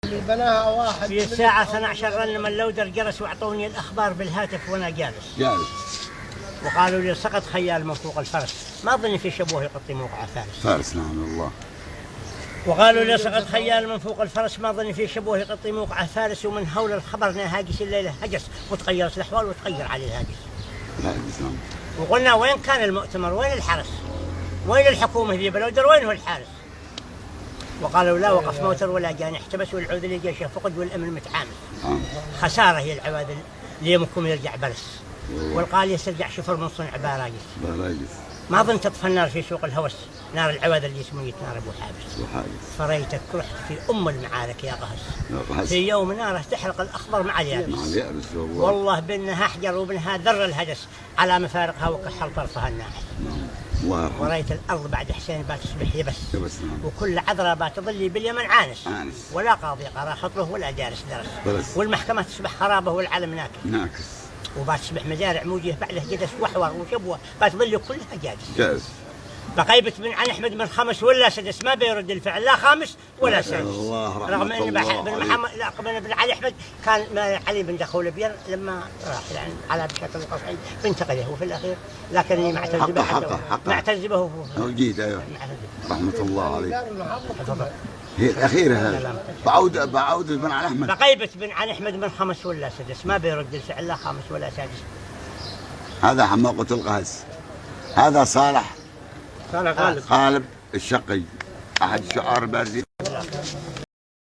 اللي بناها واحد في الساعة 12 رنم اللودر جرس واعطوني الأخبار بالهاتف وأنا جالس. وقالوا لي سقط خيال من فوق الفرس، ما أظن في شبوه يغطي موقع فارس. نعم الله. وقالوا لي سقط خيال من فوق الفرس، ما أظن في شبوه يغطي موقع فارس. ومن هول الخبر هاجس الليلة هجس، وتغيرت الأحوال وتغير عليه الهاجس. وقلنا وين كان المؤتمر؟ وين الحرس؟ وين الحكومة ذي بلودر؟ وين هو الحارس؟ وقالوا لا وقف موتر ولا جاني احتبس، والعود اللي جيشه فقد والامن متحامس. خساره هي العواد اللي يمكم يرجع بلس، والقال يسترجع شفر من صنع باراجس. ما ظن تطفى النار في سوق الهوس، نار العواد اللي سميت نار ابو حابس. فريتك رحت في ام المعارك يا قهس، في يوم ناره تحرق الاخضر مع اليابس. والله بانها احجر وبنها ذر الهدس، على مفارقها وكحل طرفها الناحس. وريت الارض بعد حسين بات تصبح يبس. وكل عذراء بات تظلي باليمن عانس. ولا قاضي قرا خطره ولا جالس درس. والمحكمه تصبح خرابه والعلم ناكس. وبات تصبح مزارع موجه بعده جدس وحور وشبوه، بات تظلي كلها جالس. بقيبة بن علي أحمد من خمس ولا سدس، ما بيرد الفعل لا خامس ولا سادس. رغم أن بن محمد لا قبل بن علي أحمد كان علي بن دخول بير لما راح يعني على بشكل القصعي بنتقله، وفي الأخير لكنني معتز به. معتز به موجود. أيوه رحمة الله عليه. هي الأخيرة هذه بعود بن علي أحمد. بقيبة بن علي أحمد من خمس ولا سدس، ما بيرد الفعل لا خامس ولا سادس. هذا حماقة القهس. هذا صالح غالب الشقي، أحد الشعراء البارزين.